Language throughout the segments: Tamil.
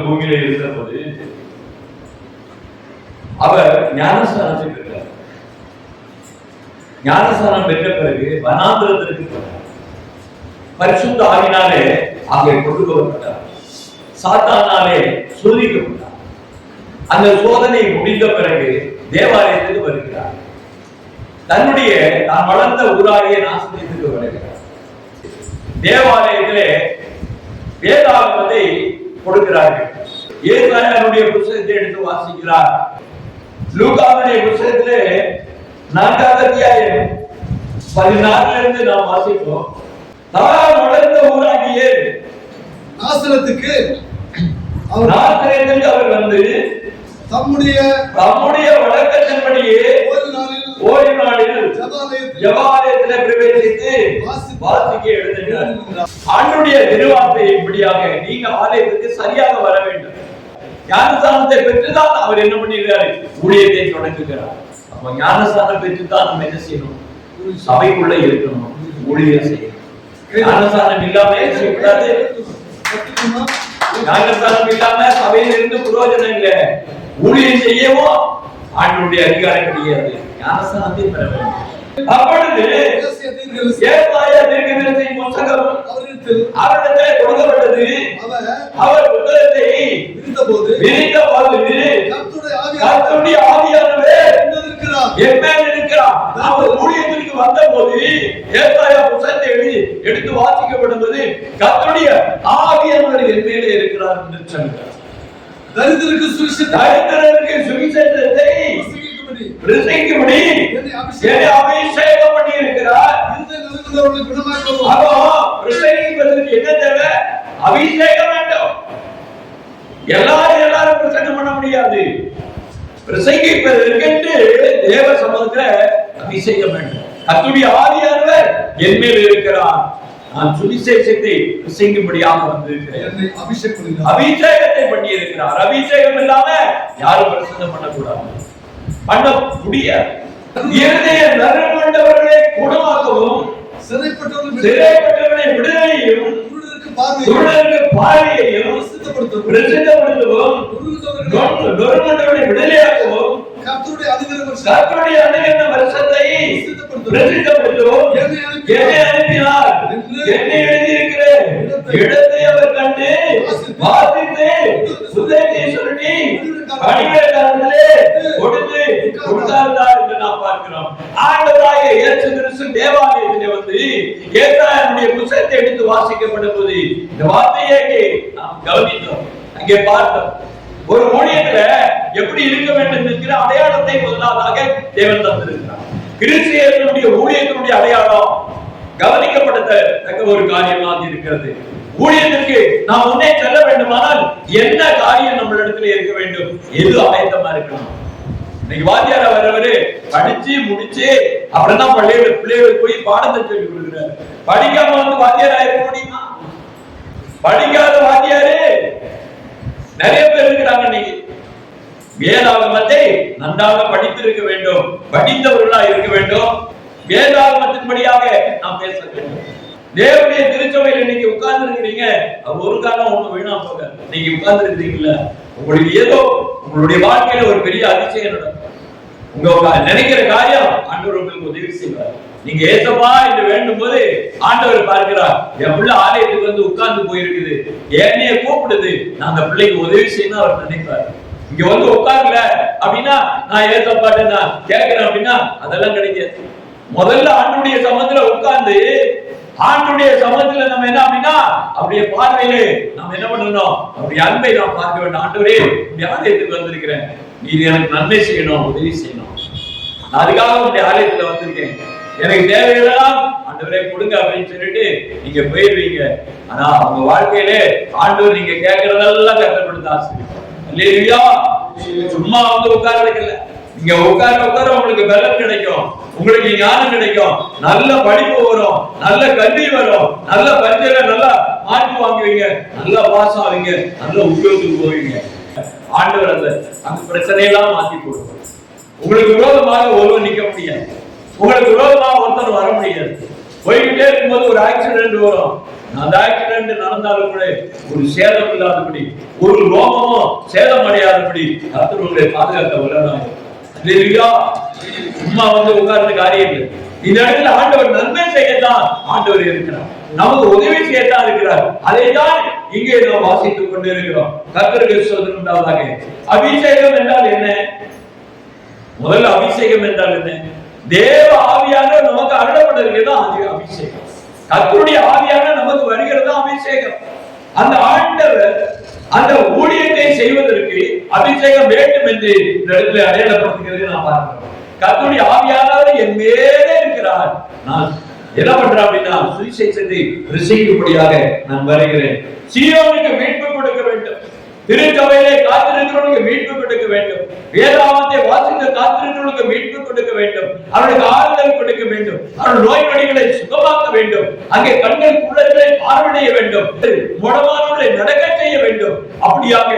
பூமியில இருந்தபோது அவர் ஞானஸ்தானத்துக்கு இருக்கார். ஞானஸ்தானம் பெற்ற பிறகு வனாந்திரத்திற்கு போனார். பரிசுத்த ஆவியினாலே அங்கே கொண்டு வரப்பட்டார். சாத்தானாலே சோதிக்கப்பட்டார். அந்த சோதனை முடிந்த பிறகு தேவாலயத்துக்கு வருகிறார். தன்னுடைய தான் வளர்ந்த ஊராகிய நாசனத்துக்கு வருகிறார். தேவாலயத்திலே வேதாகமத்தை கொடுக்கிறார்கள். ஏசாயாவுடைய புத்தகத்தை எடுத்து வாசிக்கிறார். லூக்காவுடைய புத்தகத்திலே 4வது அத்தியாயம் 14 நாம் வாசிப்போம். தான் வளர்ந்த ஊராகிய நாசரேத்துக்கு அவர் வந்து தம்முடைய வழக்கத்தின்படியே ஓய்வு நாளில் ஜெபாலயத்திலே பிரவேசித்து வாசிக்க எழுதினார். ஆண்டவருடைய திருவார்த்தை இப்படியாக நீங்க ஆலயத்துக்கு சரியாக வர வேண்டும். ஞானஸ்தானத்தை பெற்றுதான் அவர் என்ன பண்ணிருக்காரு? ஊழியத்தை தொடங்குகிறார். அப்ப ஞானஸ்தானம் பெற்றுதான் நம்ம என்ன செய்யணும்? சபைக்குள்ள இருக்கணும், ஊழியம் செய்யணும். ஞானஸ்தானம் இல்லாம செய்யக்கூடாது. ஞானஸ்தானம் இல்லாம சபையில இருந்து பிரயோஜனம் இல்லை. ஊழியம் செய்யவும் ஆண்டவருடைய அதிகாரம் கிடையாது. ஞானஸ்தானத்தை பெற வேண்டும். அப்பொழுது ஏசாயா தீர்க்கதரிசியின் புத்தகம் அவரிடத்திலே கொடுக்கப்பட்டது. அவர் புத்தகத்தை விரித்தபோது கர்த்தருடைய ஆவியானவர் என் மேல் இருக்கிறார். அவர் ஊழியத்திற்கு வந்தபோது ஏசாயா புத்தகத்தை எடுத்து வாசிக்கப்படும்போது கர்த்தருடைய ஆவியானவர் என் மேலே இருக்கிறார் என்று சொன்னார். தரித்திரருக்கு சுவிசேஷத்தை பிரசங்கிக்கும்படி என்னை அபிஷேகம் பண்ணி இருக்கிறார். பிரசங்கிப்பதற்கு என்ன தேவை? அபிஷேகம் வேண்டும். எல்லாரும் பிரசங்கம் பண்ண முடியாது. பிரசங்கிப்பதற்கு தேவ சமூகத்துல அபிஷேகம் வேண்டும். கர்த்தருடைய ஆவியானவர் என் மேல் இருக்கிறார். நான் சுவிசேஷத்தை பிரசங்கிக்கும்படியாக வந்திருக்கிறேன். அபிஷேகத்தை பண்ணி இருக்கிறார். அபிஷேகம் இல்லாம யாரும் பிரசங்கம் பண்ணக்கூடாது, பண்ண முடியாது. இருதய நறுமண்டவர்களை குணமாக்கவும் சிறைப்பட்டவர்களை விடுதலையும் பார்வையையும் பிரசித்தப்படுத்தவும் நொறுமண்டவர்களை விடுதலையாக்கவும் கர்த்தருடைய அதிகார வருஷத்தை பிரசித்தப்படுத்தவும் என்னை அனுப்பினார். என்னை எழுதியிருக்கிறேன் இடத்தை அவர் கண்டு வாசித்து சுதேசத்தை சுருட்டி பணிகளுக்காரர்களே கொடுத்து கொடுத்தார் என்று நாம் பார்க்கிறோம். ஆண்டவராகிய இயேசு கிறிஸ்து தேவாலயத்திலே வந்து ஏசாயாவுடைய புத்தகத்தை எடுத்து வாசிக்கப்படும் போது இந்த வார்த்தையை நாம் கவனித்தோம், அங்கே பார்த்தோம். ஒரு ஊழியத்துல எப்படி இருக்க வேண்டும் என்கிற அடையாளத்தை முதலாவதாக தேவன் தந்திருக்கிறார். கிறிஸ்தியர்களுடைய ஊழியத்தினுடைய அடையாளம் கவனிக்கப்படத்தக்க ஒரு காரியமாக இருக்கிறது. ஊழியத்திற்கு நாம் முன்னே செல்ல வேண்டுமானால் என்ன காரியம் நம்மளிடத்துல இருக்க வேண்டும்? எது ஆயத்தமா இருக்கணும்? இன்னைக்கு வாத்தியாரா வரவரு படிச்சு முடிச்சு அப்புறம் தான் பிள்ளைகளுக்கு போய் பாடத்தை சொல்லி கொடுக்குறாரு. படிக்காம வந்து வாத்தியாரா இருக்க முடியுமா? படிக்காத வாத்தியாரு நிறைய பேர் இருக்கிறாங்க. இன்னைக்கு வேதாகமத்தை நன்றாக படித்திருக்க வேண்டும், படித்தவர்களா இருக்க வேண்டும். வேதாகமத்தின்படியாக நாம் பேச வேண்டும். தேவனுடைய திருச்சபையில் இன்னைக்கு உட்கார்ந்து இருக்கிறீங்க, ஒரு காலம் ஒண்ணு வீணா போக. நீங்க உட்கார்ந்து இருக்கிறீங்கல்ல, உங்களுக்கு ஏதோ உங்களுடைய வாழ்க்கையில ஒரு பெரிய அதிசயம் நடக்கும். உங்க நினைக்கிற காரியம் ஆண்டவர் உங்களுக்கு உதவி செய்வார். நீங்க ஏசப்பா என்று வேண்டும் போது ஆண்டவர் பார்க்கிறார், என் பிள்ளை ஆலயத்துக்கு வந்து உட்கார்ந்து போயிருக்குது, என்னைய கூப்பிடுது, நான் அந்த பிள்ளைக்கு உதவி செய்யணும் அவர் நினைப்பார். இங்க வந்து உட்கார்ல அப்படின்னா நான் ஏசப்பாட்டு நான் கேட்கிறேன் அப்படின்னா அதெல்லாம் கிடைக்காது. முதல்ல ஆண்டுடைய சமத்துல உட்கார்ந்து ஆண்டுடைய சமத்துல நம்ம என்ன அப்படின்னா அப்படியே பார்வையிலே நம்ம என்ன பண்ணணும்? அப்படி அன்பை நாம் பார்க்க வேண்டும். ஆண்டவரே இப்படி ஆலயத்துக்கு வந்திருக்கிறேன், நீ எனக்கு நன்மை செய்யணும், உதவி செய்யணும். நான் அதுக்காக உங்களுடைய ஆலயத்துல வந்திருக்கேன், எனக்கு தேவையெல்லாம் ஆண்டவரே கொடுங்க அப்படின்னு சொல்லிட்டு நீங்க போயிருவீங்க. ஆனா உங்க வாழ்க்கையிலே ஆண்டவர் நீங்க கேட்கறதெல்லாம் கஷ்டப்படுத்த ஆசிரியர் இல்லையா? சும்மா வந்து உட்கார வைக்கல. நீங்க உட்கார உங்களுக்கு பலம் கிடைக்கும், உங்களுக்கு ஞானம் கிடைக்கும், நல்ல படிப்பு வரும், நல்ல கல்வி வரும், நல்ல பரிசையில நல்லா மார்க் வாங்குவீங்க, நல்லா பாஸ் ஆவீங்க, நல்ல உத்தியோகத்துக்கு போவீங்க. ஆண்டவர் அந்த பிரச்சனையெல்லாம் மாத்தி போடுவார். உங்களுக்கு விரோதமாக ஒருவன் நிக்க முடியாது. உங்களுக்கு விரோதமா ஒருத்தர் வர முடியாது. போய்கிட்டே இருக்கும்போது ஒரு ஆக்சிடென்ட் வரும். அந்த ஆக்சிடென்ட் நடந்தாலும் கூட ஒரு சேதம் இல்லாதபடி, ஒரு ரோமமும் சேதம் அடையாதபடி கர்த்தர் உங்களை பாதுகாக்க வல்லவராக. சும்மா உட்கார்ந்து காரியம் இல்லை. இந்த இடத்துல ஆண்டவர் நன்மை செய்யத்தான் ஆண்டவர் இருக்கிறார், நமக்கு உதவி செய்யத்தான் இருக்கிறார். அதைத்தான் இங்கே நாம் வாசித்துக் கொண்டு இருக்கிறோம். கர்த்தருக்கு ஸ்தோத்திரம் உண்டாவதாக. அபிஷேகம் என்றால் என்ன? முதல்ல அபிஷேகம் என்றால் என்ன? தேவ ஆவியானவர் நமக்கு அருளப்படுகிறது அபிஷேகம். கர்த்தருடைய ஆவியானவர் நமக்கு வருகிறது அபிஷேகம். அந்த ஆண்டவர் அந்த ஊழியத்தை செய்வதற்கு அபிஷேகம் வேண்டும் என்று இந்த இடத்துல அடையாளப்படுத்துகிறது நான் பார்க்கிறேன். கர்த்தருடைய ஆவியானவர் என் மேலே இருக்கிறார். நான் என்ன பண்றேன் அப்படின்னா சுவிசேஷத்தை பிரசங்கிக்கும்படியாக நான் வருகிறேன். சீயோனுக்கு மீட்பு கொடுக்க வேண்டும். திருச்சபையிலே காத்திருக்கிறவர்களுக்கு மீட்பு கொடுக்க வேண்டும். வேதாகமத்தை வாசித்து காத்திருக்கிறவர்களுக்கு மீட்பு கொடுக்க வேண்டும். அவர்களுக்கு ஆறுதல் கொடுக்க வேண்டும். அவர்கள் நோய் நொடிகளை சுகமாக்க வேண்டும். அங்கே கண்கள் குள்ளங்களை பார்வையிட வேண்டும். முடமானவர்களை நடக்க செய்ய வேண்டும். அப்படியாக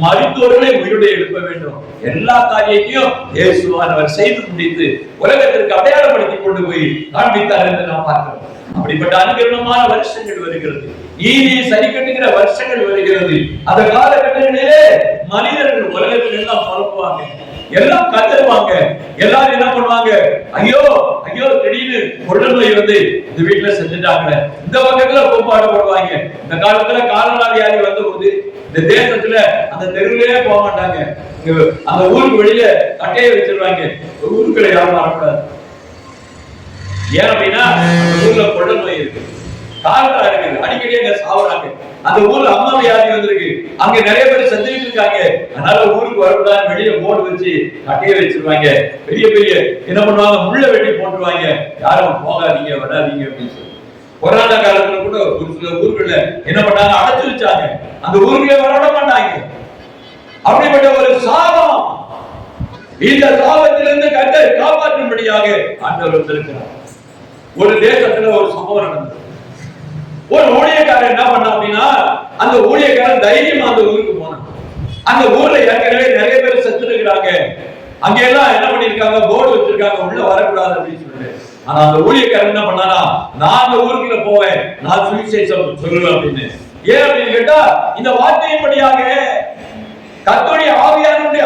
மரித்தோர்களை உயிரோடு எழுப்ப வேண்டும். எல்லா காரியத்தையும் இயேசுவானவர் செய்து முடித்து உலகத்திற்கு அடையாளப்படுத்தி கொண்டு போய் காண்பித்தார் என்று நாம் பார்க்கிறோம். அப்படிப்பட்ட அனுகிரகமான வருஷங்கள் வருகிறது. நீதி சரி கட்டுகிற வருஷங்கள் வருகிறது. அந்த காலகட்டங்களிலே மனிதர்கள் உலகத்தில் எல்லாம் பரப்புவாங்க, எல்லாம் கத்துருவாங்க. எல்லாரும் என்ன பண்ணுவாங்க? ஐயோ ஐயோ திடீர்னு கொள்ள நோய் இந்த வீட்டுல செஞ்சுட்டாங்க, இந்த பக்கத்துல கோப்பாடு போடுவாங்க. இந்த காலத்துல காலரா வியாதி வந்த போது இந்த தேசத்துல அந்த தெருவிலே போக மாட்டாங்க. அந்த ஊருக்கு வெளியில கட்டையை வச்சிருவாங்க. ஊருக்குள்ள யாரும் வரக்கூடாது. ஏன் அப்படின்னா அந்த ஊர்ல கொள்ள நோய் இருக்கு, காலரா இருக்குது, அடிக்கடி அங்க சாவுறாங்க. அந்த ஊர்ல அம்மா வியாதி வந்திருக்கு, அங்க நிறைய பேர் செஞ்சுட்டு இருக்காங்க. அதனால ஊருக்கு வரக்கூடாது, வெளியே போர்டு வச்சு கட்டையை வச்சிருவாங்க. பெரிய பெரிய என்ன பண்ணுவாங்க, முள்ள வெட்டி போட்டுருவாங்க. யாரும் போகாதீங்க வராதீங்க அப்படின்னு சொல்லி. கொரோனா காலத்துல கூட ஒரு சில ஊர்கள்ல என்ன பண்ணாங்க, அடைச்சு வச்சாங்க. அந்த ஊருக்குள்ளே வர மாட்டாங்க. அப்படிப்பட்ட ஒரு சாபம், இந்த சாபத்திலிருந்து கர்த்தர் காப்பாற்றும்படியாக ஆண்டவர் வந்திருக்கிறார். ஒரு தேசத்துல ஒரு சம்பவம் நடந்தது. ஒரு ஊழியக்காரர் என்ன பண்ணா அப்படின்னா, அந்த ஊழியக்காரர் தைரியமா அந்த ஊருக்கு போனான். அந்த ஊர்ல ஏற்கனவே நிறைய பேர் செத்து இருக்கிறாங்க. அங்க எல்லாம் என்ன பண்ணிருக்காங்க, போர்டு வச்சிருக்காங்க, உள்ள வரக்கூடாது அப்படின்னு சொல்லிட்டு. ஆனா அந்த ஊழியக்காரர் என்ன பண்ணானா, நான் அந்த ஊருக்குள்ள போவேன், நான் சுவிசேஷம் சொல்லுவேன் அப்படின்னு. ஏன் அப்படின்னு கேட்டா, இந்த வார்த்தையின்படியாக கர்த்தருடைய ஆவியானவருடைய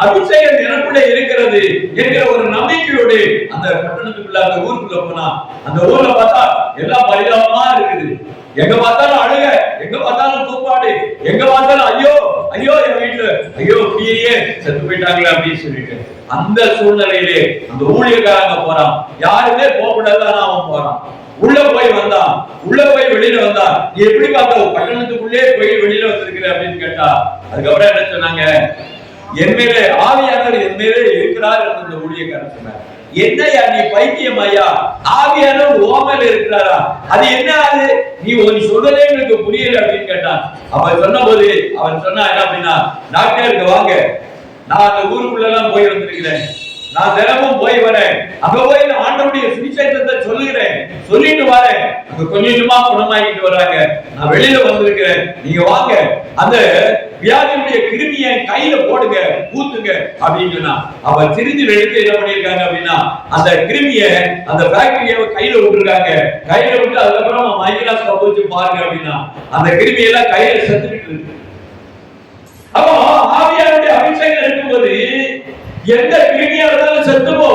அபிஷேகம் எனக்குள்ளே இருக்கிறது என்கிற ஒரு நம்பிக்கையோடு அந்த பட்டணத்துக்குள்ள அந்த ஊருக்குள்ள போனா, அந்த ஊர்ல பார்த்தா எல்லாம் பரிதாபமா இருக்குது. எங்க பார்த்தாலும் அழுக, எங்க பார்த்தாலும் தூப்பாடு, எங்க பார்த்தாலும் ஐயோ ஐயோ என் வீட்டுல ஐயோ அப்படியே செத்து போயிட்டாங்களே அப்படின்னு சொல்லிட்டு அந்த சூழ்நிலையிலே அந்த ஊழியக்காரங்க போறான். யாருமே போக கூடாதுன்னு அவன் போறான். உள்ள போய் வந்தான், உள்ள போய் வெளியில வந்தான். நீ எப்படி பார்த்த பட்டணத்துக்குள்ளே போய் வெளியில வந்திருக்கிற அப்படின்னு கேட்டா, அதுக்கப்புறம் என்ன சொன்னாங்க, என் மேலே ஆவியானவர் என் மேலே இருக்கிறார் என்று அந்த ஊழியக்காரன் சொன்னார். என்னையா நீ பைத்தியம் ஐயா, ஆவியானவர் ஓமேல இருக்கிறாரா? அது என்ன? அது நீ சொல்றதே எனக்கு புரியல அப்படின்னு கேட்டான். அவன் சொன்ன போது அவன் சொன்னா என்ன அப்படின்னா, டாக்டருக்கு வாங்க, நான் அந்த ஊருக்குள்ள எல்லாம் போய் வந்திருக்கிறேன், நான் தினமும் போய் வரேன், அங்க போய் ஆண்டவருடைய சுவிசேஷத்தை சொல்லுகிறேன், சொல்லிட்டு வரேன், அங்க கொஞ்சமா குணமாகிட்டு வராங்க, நான் வெளியில வந்திருக்கிறேன், நீங்க வாங்க, அந்த வியாதியுடைய கிருமியை கையில போடுங்க, ஊத்துங்க அப்படின்னு சொன்னா, அவன் திருந்தி எடுத்து என்ன பண்ணிருக்காங்க அப்படின்னா, அந்த கிருமிய அந்த பாக்டீரியாவை கையில விட்டுருக்காங்க. கையில விட்டு அதுக்கப்புறம் மைக்ரோஸ்கோப் வச்சு பாருங்க அப்படின்னா, அந்த கிருமியெல்லாம் கையில செத்துக்கிட்டு இருக்கு. அப்போ ஆவியானுடைய அபிஷேகம் இருக்கும்போது எந்த கிருமியா இருந்தாலும் செத்துப்போ.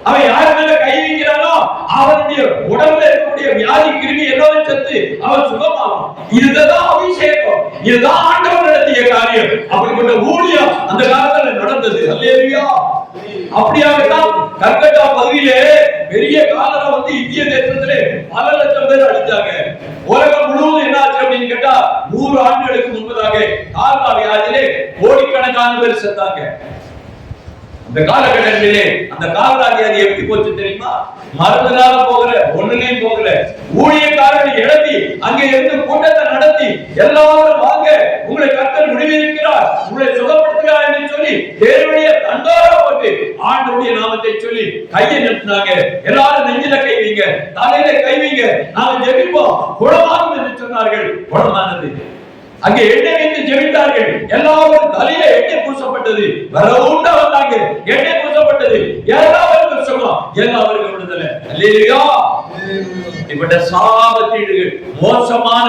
அவன் யார் மேல கை வைக்கிறானோ அவனுடைய உடம்புல இருக்கக்கூடிய வியாதி கிருமி எல்லாரும் செத்து அவன் சுகமாகும். இதுதான் அபிஷேகம், இதுதான் ஆண்டவர் நடத்திய காரியம். அப்படிப்பட்ட ஊழியம் அந்த காலத்துல நடந்தது. அல்லேலூயா. அப்படியாகத்தான் கல்கத்தா பகுதியிலே பெரிய காலரா இந்திய தேசத்திலே பல லட்சம் பேர் அழிச்சாங்க. உலகம் முழுவதும் என்ன ஆச்சு அப்படின்னு கேட்டா, 100 ஆண்டுகளுக்கு முன்பதாக காலரா வியாதியிலே கோடிக்கணக்கான பேர் செத்தாங்க. அந்த காலகட்டத்திலே அந்த காலரா வியாதி எப்படி போச்சு தெரியுமா? மருந்துனால போகல, ஒண்ணுலயும் போகல. ஊழியக்காரர்கள் எழுதி அங்கே இருந்து கூட்டத்தை நடத்தி எல்லாரும் வாங்க, உங்களை கர்த்தர் விடுவிக்கிறார், உங்களை சுகப்படுத்துகிறார் என்று சொல்லி தேவனுடைய தண்டோரா போட்டு ஆண்டவருடைய நாமத்தை சொல்லி கையை நிறுத்தினாங்க. எல்லாரும் நெஞ்சில கை வைங்க, தலையில கை வைங்க, நாம ஜெபிப்போம், குணமாகும் என்று சொன்னார்கள். குணமானது. அங்கே எண்ணெய் வைத்து ஜெபித்தார்கள். எல்லாரும் தலையில எண்ணெய் பூசப்பட்டது. வரவுண்டா வந்தாங்க, எண்ணெய் பூசப்பட்டது. எல்லாரும் சுகம், ஏன் அவருக்கு விடுதலை. அல்லேலூயா. இப்படி சாபத்தீடுகள் மோசமான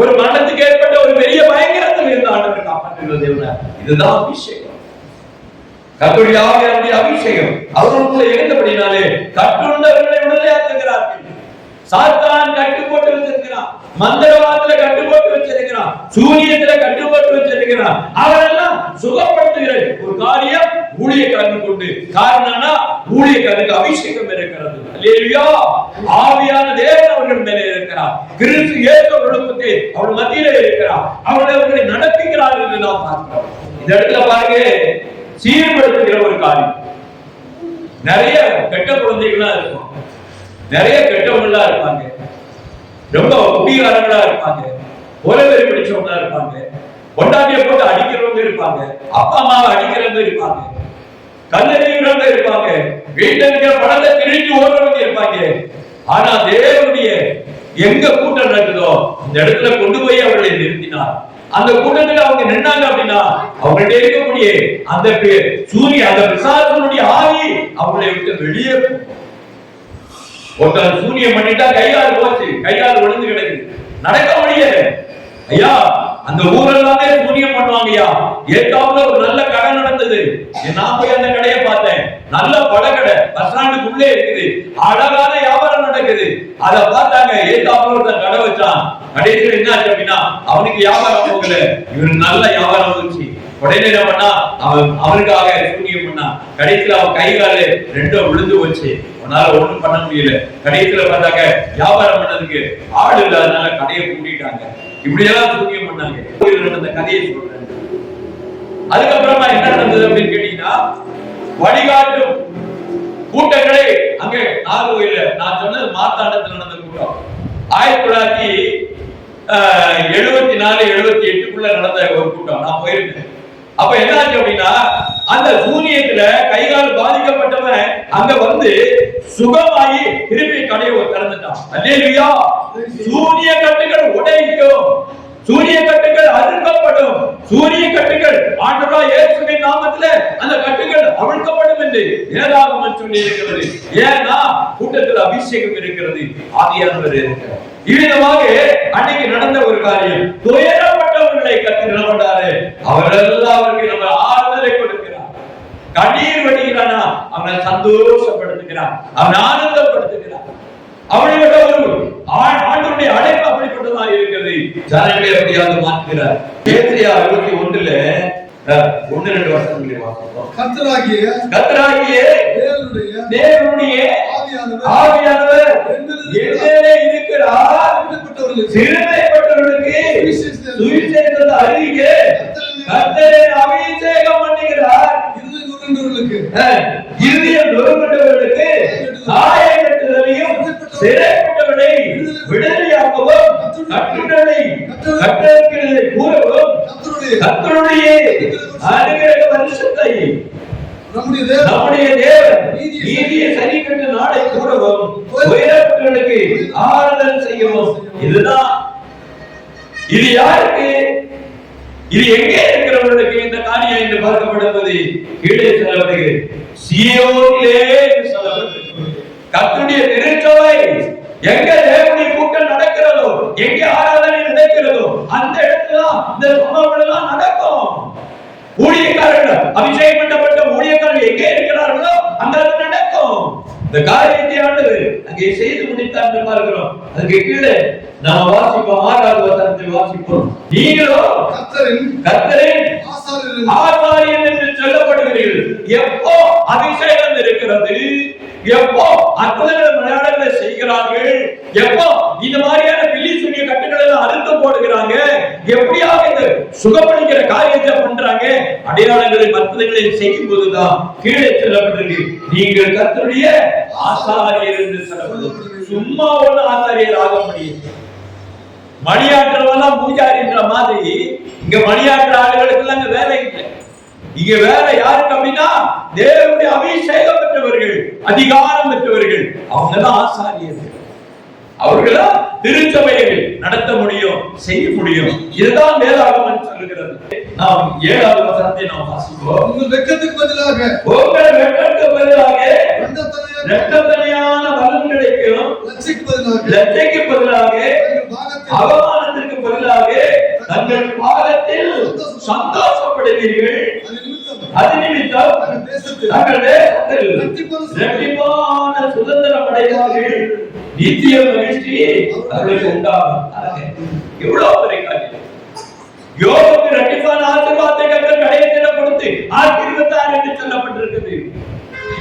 ஒரு மரணத்துக்கு ஏற்பட்ட ஒரு பெரிய பயங்கரத்தில் இருந்த ஆண்டவர் காப்பாற்றுகிறது. இதுதான் அபிஷேகம், கர்த்தருடைய ஆவியானவருடைய அபிஷேகம் அவர்களுக்குள்ள இருந்தபடினாலே கட்டுண்டவர்களை விடுதலையாக்குகிறார்கள். சாத்தான் கட்டு போட்டு வச்சிருக்கிறான், மந்திரவாதத்துல கட்டு போட்டு வச்சிருக்கிறான், சூரியத்துல கட்டு போட்டு வச்சிருக்கிறான். அவரெல்லாம் சுகப்படுத்துகிற ஒரு காரியம் ஊழியக்காரன் கொண்டு. காரணம்னா ஊழியக்காரனுக்கு அபிஷேகம் இருக்கிறது. அல்லேலூயா. ஆவியான தேவன் அவர்கள் மேலே இருக்கிறார். கிறிஸ்து இயேசு அவர்களுக்கு அவர் மத்தியிலே இருக்கிறார். அவர்களை நடத்துகிறார் என்று நாம் பார்க்கிறோம். இந்த இடத்துல பாருங்க, சீர்படுத்துகிற ஒரு காரியம். நிறைய கெட்ட குழந்தைகளா இருக்கும், நிறைய கெட்டவங்களா இருப்பாங்க, ரொம்ப குடிகாரங்களா இருப்பாங்க, ஒரே பிடிச்சவங்களா இருப்பாங்க, கொண்டாட்டிய போட்டு அடிக்கிறவங்க இருப்பாங்க, அப்பா அம்மாவை அடிக்கிறவங்க இருப்பாங்க, கல்லறிகிறவங்க இருப்பாங்க, வீட்டில் இருக்கிற பணத்தை திருடி ஓடுறவங்க இருப்பாங்க. ஆனா தேவனுடைய எங்க கூட்டம் நடக்குதோ இந்த இடத்துல கொண்டு போய் அவர்களை நிறுத்தினார். அந்த கூட்டத்தில் அவங்க நின்னாங்க அப்படின்னா அவங்கள்ட்ட இருக்கக்கூடிய அந்த சூரிய அந்த பிசாசனுடைய ஆவி அவங்களை விட்டு வெளியே ஒருத்தர் சூனியம் பண்ணிட்டா கைகால் போச்சு, கைகால் விழுந்து கிடக்கு, நடக்க முடியாது. ஐயா அந்த ஊரெல்லாமே சூனியம் பண்ணுவாங்கய்யா. ஏற்காப்புல ஒரு நல்ல கடை நடந்தது, நான் போய் அந்த கடையை பார்த்தேன். நல்ல பழக்கடை, பஸ் ஸ்டாண்டுக்குள்ளே இருக்குது, அழகான வியாபாரம் நடக்குது. அதை பார்த்தாங்க, ஏற்காப்புல ஒருத்தன் கடை வச்சான். கடைசியில் என்ன ஆச்சு அப்படின்னா அவனுக்கு வியாபாரம் போகல, இவனுக்கு நல்ல வியாபாரம் வந்துச்சு. உடனே என்ன பண்ணா அவனுக்காக சூனியம் பண்ணா. கடைசியில் அவன் கை கால ரெண்டும் விழுந்து போச்சு, அவனால ஒண்ணும் பண்ண முடியல. கடைசியில் பார்த்தாங்க வியாபாரம் பண்ணதுக்கு ஆடு இல்லாதனால கடையை பூட்டிட்டாங்க. இப்படியெல்லாம் சூனியம் பண்ணாங்க. அந்த கதையை சொல்றேன். அதுக்கப்புறமா என்ன நடந்தது அப்படின்னு கேட்டீங்கன்னா, வழிகாட்டும் கூட்டங்களே அங்கே நாகர்கோயில நான் சொன்னது மார்த்தாண்டத்தில் நடந்த கூட்டம் 1974-78 நடந்த ஒரு கூட்டம். நான் போயிருந்தேன். அப்ப என்னாச்சு அப்படின்னா, அந்த சூனியத்துல கைகால் பாதிக்கப்பட்டவன் அங்க வந்து சுகமாயி திருப்பி கடையை திறந்துட்டான். அல்லேலூயா. சூனிய கட்டுகள் உடைக்கும், சூரிய கட்டுகள் அறுக்கப்படும், சூரிய கட்டுகள் ஆண்டவராகிய இயேசுவின் நாமத்திலே அந்த கட்டுகள் அவிழ்க்கப்படும் என்று வேதாகமம் சொல்லி இருக்கிறது. ஏன்னா கூட்டத்தில் அபிஷேகம் இருக்கிறது, ஆவியானவர் இருக்கிறார். இவ்விதமாக அன்னைக்கு நடந்த ஒரு காரியம், துயரப்பட்டவர்களை கர்த்தர் கொண்டாரு. அவரெல்லாம் அவருக்கு நம்ம ஆறுதலை கொடுக்கிறார். கண்ணீர் வடிகிறானா அவனை சந்தோஷப்படுத்துகிறார், அவனை ஆனந்தப்படுத்துகிறார். அவனுடைய ஒரு ஆண்டவருடைய அழைப்பு அப்படிப்பட்டதாக இருக்கிறது. ஜனங்களை அப்படியாக மாற்றுகிறார். ஏசாயா 61ல 1-2 வசனங்களை வாசிப்போம். கர்த்தராகிய தேவனுடைய ஆவியானவர் என்மேலே இருக்கிறார், சிறுமைப்பட்டவர்களுக்கு சுவிசேஷத்தை அறிவிக்க கர்த்தரை அபிஷேகம் பண்ணுகிறார். இருதயம் நொறுங்குண்டவர்களுக்கு காயம் கட்டுதலையும் சிறைப்பட்டவர்களை விடுதலையாக்கவும் கட்டுதலை கட்டளைகளை கூறவும் கர்த்தருடைய அனுகிரக வருஷத்தை நம்முடைய தேவன் நீதியை சரி கட்ட நாளை கூறவும் உயரப்பட்டவர்களுக்கு ஆறுதல் செய்யவும். இதுதான். இது யாருக்கு? இது எங்கே இருக்கிறவர்களுக்கு இந்த காரியம் என்று பார்க்கப்படுவது கீழே சொல்லப்படுகிறது. சீயோனிலே சொல்லப்படுகிறது. கர்த்தருடைய திருச்சபை எங்க தேவனுடைய கூட்டம் நடக்கிறதோ, எங்க ஆராதனை நடக்கிறதோ அந்த இடத்துல இந்த சம்பவங்கள் எல்லாம் நடக்கும். ஊழியக்காரர்கள் அபிஷேகம் பண்ணப்பட்ட ஊழியக்காரர்கள் எங்கே இருக்கிறார்களோ அந்த இடத்துல நடக்கும். இந்த காரியத்தை ஆண்டவர் அங்கே செய்து முடித்தார் என்று பார்க்கிறோம். அதுக்கு கீழே நாம் வாசிப்போம், 6வது வசனத்தை வாசிப்போம். நீங்களோ கர்த்தரின் ஆசாரியன் என்று சொல்லப்படுகிறீர்கள். எப்போ அபிஷேகம் இருக்கிறது, எப்போ அற்புதங்கள் மலையாளங்களை செய்கிறார்கள், எப்போ இந்த மாதிரியான பில்லி சுனிய கட்டுகளை எல்லாம் அறுத்து போடுகிறாங்க, எப்படியாக இந்த சுகப்படுகிற காரியத்தை பண்றாங்க, அடையாளங்களை அற்புதங்களை செய்யும் போதுதான் கீழே சொல்லப்பட்டிருக்கு, நீங்கள் கர்த்தருடைய ஆசாரியர் என்று சொல்லப்படுது. சும்மா ஒண்ணு ஆசாரியர் ஆக முடியும். மணியாற்றவெல்லாம் பூஜாரின்ற மாதிரி இங்க மணியாற்ற ஆளுகளுக்கு எல்லாம் இங்க வேலை இல்லை. இங்க வேலை யாருக்கு அப்படின்னா தேவனுடைய அபிஷேகம் பெற்றவர்கள், அதிகாரம் பெற்றவர்கள், அவங்கதான் ஆசாரியர்கள். அவர்களா திருச்சபையை நடத்த முடியும், செய்ய முடியும். இதுதான் வேதாகமம் சொல்லுகிறது. நாம் 7வது வசனத்தை நாம் வாசிப்போம். உங்கள் வெட்கத்துக்கு பதிலாக இரட்டத்தனையான பலன் கிடைக்கும். லட்சைக்கு பதிலாக அவமானத்திற்கு பதிலாக தங்கள் பாகத்தில் சந்தோஷப்படுவீர்கள். அது நிமித்தம் தங்கள் தேசத்தில் இரட்டிப்பான சுதந்திரம் அடைவார்கள். நித்திய மகிழ்ச்சி அவர்களுக்கு உண்டாகும். எவ்வளவு பெரிய காரியம்! யோபுக்கு இரட்டிப்பான ஆசீர்வாதத்தை கர்த்தர் கடைசியில் கொடுத்து ஆசீர்வதித்தார் என்று சொல்லப்பட்டிருக்கிறது.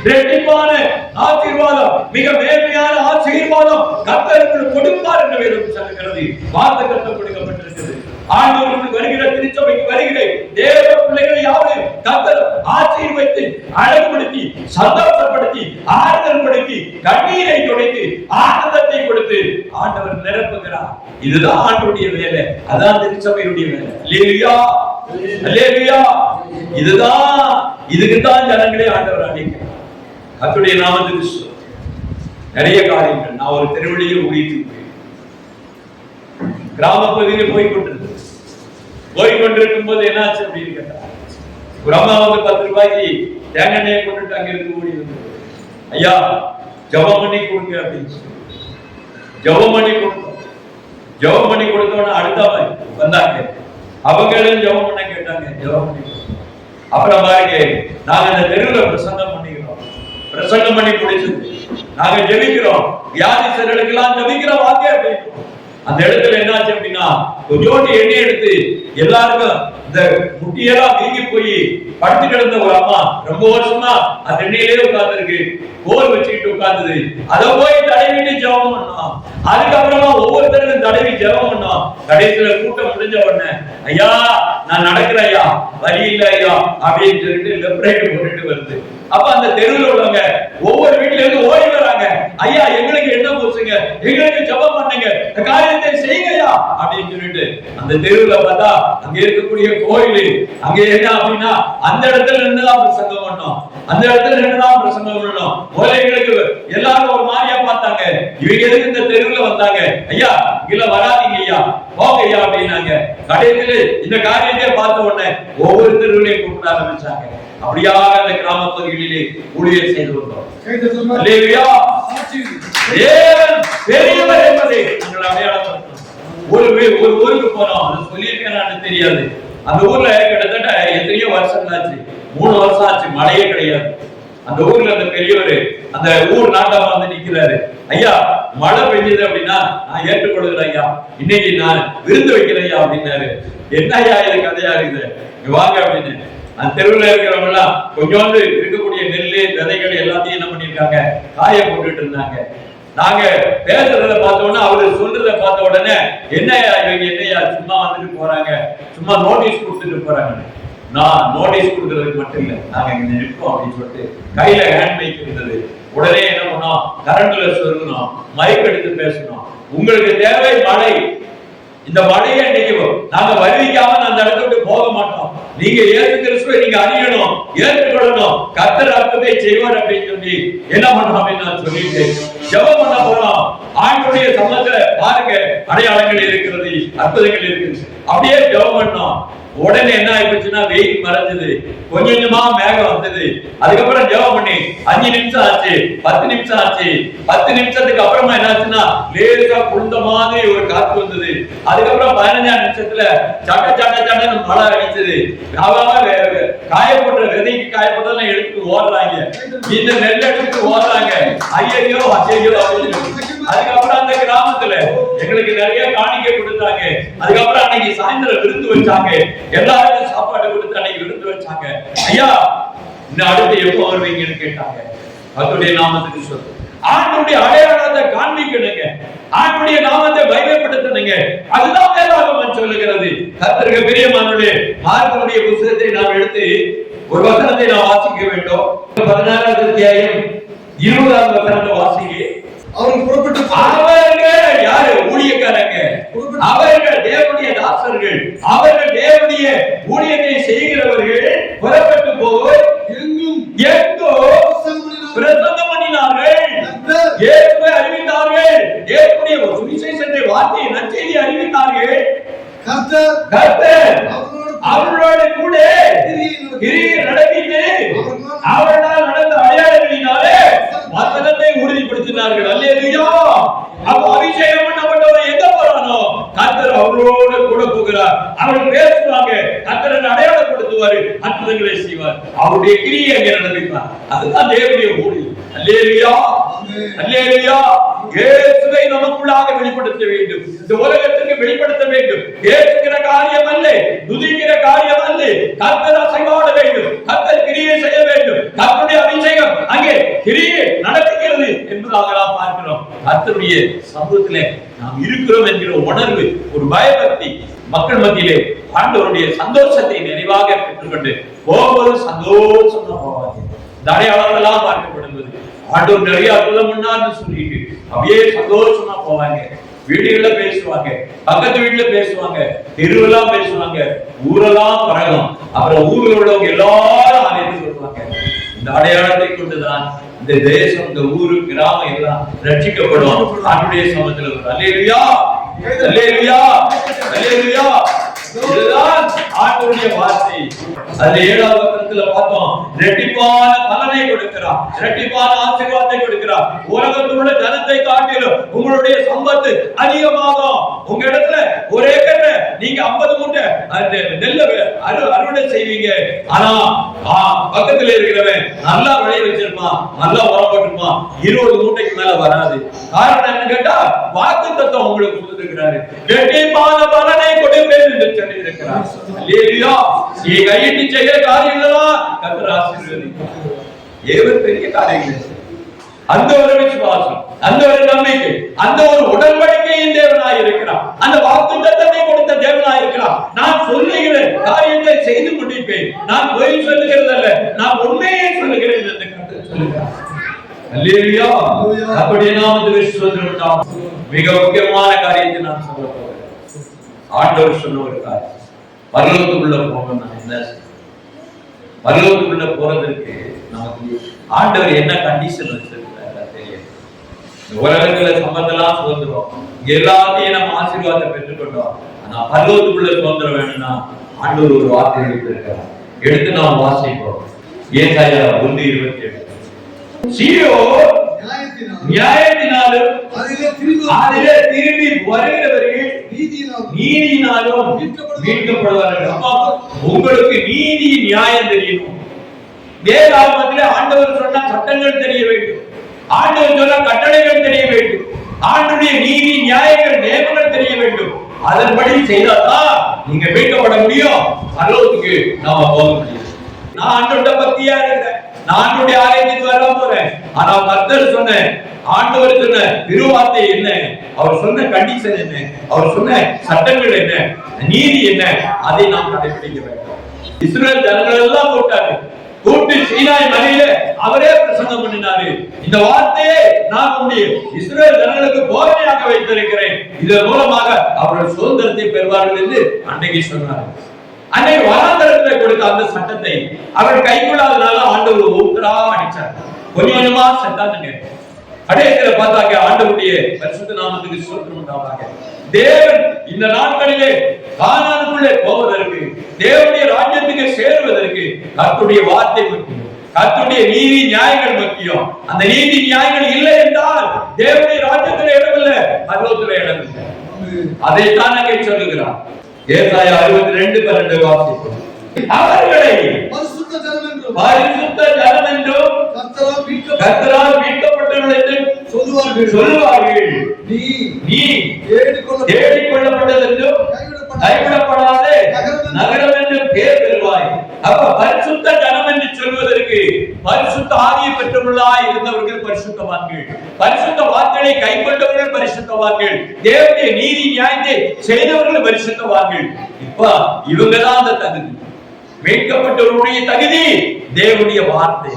இரட்டிப்பான ஆசீர்வாதம், மிக மேன்மையான ஆசீர்வாதம் கர்த்தர் கொடுப்பார் என்று வேதம் சொல்கிறது. வார்த்தை கர்த்தர் கொடுக்கப்பட்டிருக்கிறது. ஆண்டவருக்கு வருகிற திருச்சபைக்கு வருகிற தேவ பிள்ளைகளை யாரும் கர்த்தர் ஆசீர்வதித்து அழகுபடுத்தி சந்தோஷப்படுத்தி ஆறுதல் படுத்தி கண்ணீரை துடைத்து ஆனந்தத்தை கொடுத்து ஆண்டவர் நிரப்புகிறார். இதுதான் ஆண்டவருடைய வேலை. அதான் திருச்சபையுடைய வேலை. அல்லேலூயா, அல்லேலூயா. இதுக்குதான் ஜனங்களே ஆண்டவர் அழைக்கிறார். கர்த்தருடைய நாமத்துக்கு நிறைய காரியங்கள். நான் ஒரு திருவள்ளியை ஊழித்து கிராம பகுதியில் போய்கொண்டிருக்கும் போது என்னாச்சு அப்படின்னு கேட்டா, ஒரு அம்மா வந்து 10 ரூபாய்க்கு தேங்காய் எண்ணெயை கொண்டுட்டு அங்க இருந்து ஓடி வந்து, ஐயா ஜெபம் பண்ணி கொடுங்க அப்படின்னு சொல்லி ஜெபம் பண்ணி கொடுத்தோம். ஜெபம் பண்ணி கொடுத்தோன்னு அடுத்த வந்தாங்க. அவங்களும் ஜெபம் பண்ண கேட்டாங்க. ஜெபம் பண்ணி அப்புறம் பாருங்க, நாங்க இந்த தெருவில் பிரசங்கம் பண்ணிக்கிறோம். பிரசங்கம் பண்ணி முடிச்சது நாங்க ஜெபிக்கிறோம். வியாதிஸ்தர்களுக்கு எல்லாம் ஜெபிக்கிறோம் வாங்க அப்படின்னு. அந்த இடத்துல என்னாச்சு அப்படின்னா, கொஞ்சோண்டு எண்ணெய் எடுத்து எல்லாருக்கும் இந்த முட்டியெல்லாம் வீங்கி போய் படுத்து கிடந்த ஒரு அம்மா ரொம்ப வருஷமா அந்த எண்ணெயிலே உட்கார்ந்து இருக்கு. கோல் வச்சுக்கிட்டு உட்கார்ந்தது. அதை போய் தடவிட்டு ஜெபம் பண்ணோம். அதுக்கப்புறமா ஒவ்வொருத்தருக்கும் தடவி ஜெபம் பண்ணோம். கடைசியில கூட்டம் முடிஞ்ச உடனே, ஐயா நான் நடக்கிறேன் ஐயா, வழி இல்லை ஐயா அப்படின்னு சொல்லிட்டு லெஃப்ட் ரைட் போட்டுட்டு வருது. அப்ப அந்த தெருவில் உள்ளவங்க ஒவ்வொரு வீட்டுல இருந்து ஓடி வராங்க. ஐயா எங்களுக்கு என்ன போச்சுங்க, எங்களுக்கு ஜெபம் பண்ணுங்க, காரியத்தை செய்யுங்கய்யா அப்படின்னு சொல்லிட்டு அந்த தெருவுல பார்த்தா அங்க இருக்கக்கூடிய கோயில் அங்க என்ன அப்படின்னா, அந்த இடத்துல இருந்துதான் பிரசங்கம் பண்ணோம். அந்த இடத்துல இருந்துதான் பிரசங்கம் பண்ணோம். எங்களுக்கு எல்லாரும் ஒரு மாதிரியா பார்த்தாங்க. இவங்க எதுக்கு இந்த தெருவுல வந்தாங்க? ஐயா இல்ல வராதீங்க ஐயா, போங்க ஐயா அப்படின்னாங்க. கடைசியில இந்த காரியத்தை பார்த்த உடனே ஒவ்வொரு தெருவிலையும் கூப்பிட ஆரம்பிச்சாங்க. அப்படியாக அந்த கிராம பகுதிகளிலே ஊழியர் செய்து வந்தோம். அல்லேலூயா. தேவன் பெரியவர் என்பதை நாங்கள் அடையாளப்படுத்தணும். ஒரு ஊருக்கு போனோம். அது சொல்லியிருக்கேன் தெரியாது. அந்த ஊர்ல கிட்டத்தட்ட எத்தனையோ வருஷம் ஆச்சு, 3 வருஷம் ஆச்சு, மழையே கிடையாது. அந்த ஊர்ல அந்த பெரியவர் அந்த ஊர் நாட்டாம வந்து நிக்கிறாரு. ஐயா மழை பெஞ்சது அப்படின்னா நான் ஏற்றுக்கொள்கிறேன் ஐயா, இன்னைக்கு நான் விருந்து வைக்கிறேன் ஐயா அப்படின்னாரு. என்ன ஐயா இது கதையா இருக்குது, வாங்க அப்படின்னு. அந்த தெருவில் இருக்கிறவங்க எல்லாம் கொஞ்சோண்டு இருக்கக்கூடிய நெல்லு விதைகள் எல்லாத்தையும் என்ன பண்ணிருக்காங்க, காய போட்டுட்டு இருந்தாங்க. நாங்க பேசுறத பார்த்த உடனே அவரு சொல்றத பார்த்த உடனே, என்னையா இவங்க என்னையா சும்மா வந்துட்டு போறாங்க, சும்மா நோட்டீஸ் கொடுத்துட்டு போறாங்க. நான் நோட்டீஸ் கொடுக்கறதுக்கு மட்டும் இல்லை, நாங்க இங்க நிற்போம் அப்படின்னு சொல்லிட்டு கையில ஹேண்ட் மைக் இருந்தது. உடனே என்ன பண்ணோம், கரண்ட்ல சொல்லணும், மைக் எடுத்து பேசணும். உங்களுக்கு தேவை மழை, இந்த மழையை இன்னைக்கு நாங்க வருவிக்காம அந்த இடத்த விட்டு போக மாட்டோம். நீங்க இயேசு கிறிஸ்துவை நீங்க அறியணும், ஏற்றுக்கொள்ளணும், கர்த்தர் அற்புதத்தை செய்வார் அப்படின்னு சொல்லி என்ன பண்ணோம் அப்படின்னு நான் சொல்லிட்டு ஜெபம் பண்ண போறோம். ஆண்டவருடைய சமூகத்துல பாருங்க, அடையாளங்கள் இருக்கிறது, அற்புதங்கள் இருக்குது. அப்படியே ஜெபம் பண்ணோம். உடனே என்ன ஆயிடுச்சுன்னா, வெயில் மறைஞ்சது, கொஞ்சம் கொஞ்சமா மேகம் வந்தது. அதுக்கப்புறம் ஜெபம் பண்ணி 5 நிமிஷம் ஆச்சு, 10 நிமிஷம் ஆச்சு. 10 நிமிஷத்துக்கு அப்புறமா என்னாச்சுன்னா லேசா குளிர்ந்த மாதிரி ஒரு காத்து வந்தது. அதுக்கப்புறம் 15 நிமிஷத்துல சட்ட சட்ட சட்டன்னு மழை அடிச்சது. காயப்பட்ட விதைக்கு காயப்பட்டதெல்லாம் எடுத்து ஓடுறாங்க, இந்த நெல் எடுத்து ஓடுறாங்க. ஐயோ ஐயோ அப்படின்னு. அதுக்கப்புறம் அந்த கிராமத்துல எங்களுக்கு நிறைய காணிக்கை கொடுத்தாங்க. அதுக்கப்புறம் அன்னைக்கு சாயந்தரம் விருந்து வச்சாங்க, எல்லாருக்கும் சாப்பாடு கொடுத்து அன்னைக்கு விருந்து வச்சாங்க. ஐயா இன்னும் அடுத்து எப்போ வருவீங்கன்னு கேட்டாங்க. கர்த்தருடைய நாமத்துக்கு சொல்லு, ஆண்டவருடைய அடையாளத்தை காண்பிக்கணுங்க, ஆண்டவருடைய நாமத்தை பயன்படுத்தணுங்க. அதுதான் வேதாகமம் சொல்லுகிறது. கர்த்தருக்கு பிரியமானவர்களே, மார்க்குடைய புத்தகத்தை நாம் எடுத்து ஒரு வசனத்தை நாம் வாசிக்க வேண்டும். 16வது அத்தியாயம் 20வது வசனத்தை வாசிங்க. அவர்கள் யாரு? ஊழியக்காரங்க. அவர்கள் தேவனுடைய தாசர்கள், அவர்கள் தேவனுடைய ஊழியத்தை செய்கிறவர்கள் புறப்பட்டு போய் எங்கோ பிரசங்கம் பண்ணினார்கள், இயேசுவை அறிவித்தார்கள், இயேசுடைய சுவிசேஷத்தை வார்த்தையை நற்செய்தியை அறிவித்தார்கள். கர்த்தர் அவர்களோடு கூட கிரியை நடத்திட்டு அவர்களால் நடந்த அடையாளங்களினாலே வசனத்தை ஊற்றினார்கள். அல்லேலூயா. அப்ப அபிஷேகம் பண்ணப்பட்டவர் எங்க போறானோ கர்த்தர் அவரோடு கூட போகிறார். அவர் பேசுவாங்க, கர்த்தர் அடையாளப்படுத்துவார், அற்புதங்களை செய்வார், அவருடைய கிரியை அங்கே நடப்பிப்பார். அதுதான் தேவனுடைய ஊழியம். அல்லேலூயா, அல்லேலூயா. இயேசுவை நமக்குள்ளாக வெளிப்படுத்த வேண்டும், இந்த உலகத்துக்கு வெளிப்படுத்த வேண்டும். ஏற்றுகிற காரியம் அல்ல, துதிக்கிற காரியம் அல்ல. கர்த்தர் அசைவாட வேண்டும், கர்த்தர் கிரியை செய்ய வேண்டும். கர்த்தருடைய அபிஷேகம் அங்கே கிரியை நடக்கிறது என்பதாக நாம் பார்க்கிறோம். கர்த்தருடைய சமூகத்திலே நாம் இருக்கிறோம் என்கிற உணர்வு, ஒரு பயபக்தி மக்கள் மத்தியிலே ஆண்டவருடைய சந்தோஷத்தை நிறைவாக பெற்றுக்கொண்டு ஒவ்வொரு சந்தோஷமா போவாங்க. இந்த அடையாளங்கள்லாம் பார்க்கப்படுவது ஆண்டவர் நிறைய அற்புதம் பண்ணார்னு சொல்லிட்டு அப்படியே சந்தோஷமா போவாங்க. வீடுகள்ல பேசுவாங்க, பக்கத்து வீட்டுல பேசுவாங்க, தெருவெல்லாம் பேசுவாங்க, ஊரெல்லாம் பரகும். அப்புறம் ஊர்ல உள்ளவங்க எல்லாரும் ஆலயத்துக்கு வருவாங்க. இந்த அடையாளத்தை கொண்டுதான் இந்த தேசம், இந்த ஊரு, கிராமம் எல்லாம் ரட்சிக்கப்படும். ஆண்டுடைய சமத்துல அல்லேலூயா, அல்லேலூயா, அல்லேலூயா. இதுதான் ஆண்டவருடைய வார்த்தை. அது 7வது வசனத்துல பார்த்தோம், இரட்டிப்பான பலனை கொடுக்கிறார், இரட்டிப்பான ஆசீர்வாதத்தை கொடுக்கிறார். உலகத்தில் உள்ள ஜனத்தை காட்டிலும் உங்களுடைய சம்பத்து அதிகமாகும். உங்க இடத்துல ஒரு ஏக்கர்ல நீங்க 50 மூட்டை நெல்ல அறுவடை செய்வீங்க. ஆனா பக்கத்துல இருக்கிறவன் நல்லா விளைய வச்சிருப்பான், நல்லா உரம் போட்டிருப்பான், 20 மூட்டைக்கு மேல வராது. காரணம் என்ன கேட்டா, வாக்குத்தத்தம் உங்களுக்கு கொடுத்திருக்கிறாரு. இரட்டிப்பான பலனை கொடுப்பேன் என்று சொல்லி இருக்கிறார். அல்லேலூயா. நீ கையிட்டு செய்கிற காரியங்களெல்லாம் கர்த்தர் ஆசீர்வதிப்பார். ஏவர் பெரிய காரியங்கள். அந்த ஒரு விசுவாசம், அந்த ஒரு நம்பிக்கை, அந்த ஒரு உடன்படிக்கையின் தேவனாய் இருக்கிறார். அந்த வாக்குத்தத்தத்தை கொடுத்த தேவனாய் இருக்கிறார். நான் சொல்லுகிற காரியத்தை செய்து முடிப்பேன், நான் பொய் சொல்லுகிறது அல்ல, நான் உண்மையை சொல்லுகிறேன் என்று கர்த்தர் சொல்லுகிறார். அல்லேலூயா. அப்படி நாம் விசுவாசம். மிக முக்கியமான காரியத்தை நான் சொல்ல போகிறேன். ஆண்டவர் சொன்ன ஒரு காரியம், பரலோகத்துக்குள்ள போகணும். என்ன பரலோகத்துக்குள்ள போறதற்கு நமக்கு ஆண்டவர் என்ன கண்டிஷன் வச்சிருக்கிறார் தெரியும். உலகத்துல சம்பந்தெல்லாம் சுதந்திரம், எல்லாத்தையும் நம்ம ஆசீர்வாதத்தை பெற்றுக்கொண்டோம். ஆனா பரலோகத்துக்குள்ள சுதந்திரம் வேணும்னா ஆண்டவர் ஒரு வார்த்தை எடுத்திருக்கிறார். எடுத்து நாம் வாசிப்போம். ஏசாயா 1:27. சீயோன் நியாயத்தினாலும் அதிலே திரும்பி வருகிறவர்கள் நீதியினாலும் மீட்கப்படுவார்கள். உங்களுக்கு நீதி நியாயம் தெரியணும். வேதாகமத்திலே ஆண்டவர் சொன்ன சட்டங்கள் தெரிய வேண்டும், ஆண்டவர் சொன்ன கட்டளைகள் தெரிய வேண்டும், ஆண்டுடைய நீதி நியாயங்கள் நியமங்கள் தெரிய வேண்டும். அதன்படி செய்தாதான் நீங்க மீட்கப்பட முடியும், பரலோகத்துக்கு நாம போக முடியும். நான் ஆண்டவருடைய பக்தியா இருக்கிறேன், நான் ஆண்டவருடைய ஆலயத்துக்கு வர போறேன். ஆனா கர்த்தர் சொன்ன, ஆண்டவர் சொன்ன திருவார்த்தை என்ன, அவர் சொன்ன கண்டிஷன் என்ன, அவர் சொன்ன சட்டங்கள் என்ன, நீதி என்ன, அதை நாம் கடைபிடிக்க வேண்டும். இஸ்ரவேல் ஜனங்கள் எல்லாம் போட்டாரு, கூட்டி சீனாய் மலையில அவரே பிரசங்கம் பண்ணினாரு. இந்த வார்த்தையை நான் உங்களுடைய இஸ்ரவேல் ஜனங்களுக்கு போதனையாக வைத்திருக்கிறேன், இதன் மூலமாக அவர்கள் சுதந்திரத்தை பெறுவார்கள் என்று அன்றைக்கு சொன்னார். அன்னைக்கு வனாந்தரத்தில் கொடுத்த அந்த சட்டத்தை அவர் கைக்கொள்ளாதனால ஆண்டவர் ஊத்தரா அடிச்சார். கொஞ்சம் கொஞ்சமா சட்டானுங்க அடையத்துல பார்த்தாங்க. ஆண்டவருடைய பரிசுத்த நாமத்துக்கு ஸ்தோத்திரம் உண்டாவதாக. தேவன் இந்த நாட்களிலே கானானுக்குள்ளே போவதற்கு, தேவனுடைய ராஜ்யத்துக்கு சேருவதற்கு கர்த்தருடைய வார்த்தை முக்கியம், கர்த்தருடைய நீதி நியாயங்கள் முக்கியம். அந்த நீதி நியாயங்கள் இல்லை என்றால் தேவனுடைய ராஜ்யத்தில் இடமில்லை, பரலோகத்தில் இடமில்லை. அதைத்தான் அங்கே சொல்லுகிறார். ஏசாயா 62:12 வாசிப்போம். அவர்களை பரிசுத்த ஜனம் என்றும் கர்த்தரால் மீட்கப்பட்டவர்கள் என்றும் சொல்லுவார்கள். நீ தேடிக்கொள்ளப்பட்டது என்றும் கைவிடப்படாத நகரம் என்று பெயர் பெறுவாய். அப்ப பரிசுத்த ஜனம் என்று சொல்வதற்கு பரிசுத்த ஆவியை பெற்றவர்களாய் இருந்தவர்கள் பரிசுத்தவான்கள், பரிசுத்த வார்த்தைகளை கைக்கொண்டவர்கள் பரிசுத்தவான்கள், தேவனுடைய நீதி நியாயத்தை செய்தவர்கள் பரிசுத்தவான்கள். இப்ப இவங்கதான் அந்த தகுதி. மீட்கப்பட்டவருடைய தகுதி தேவனுடைய வார்த்தை.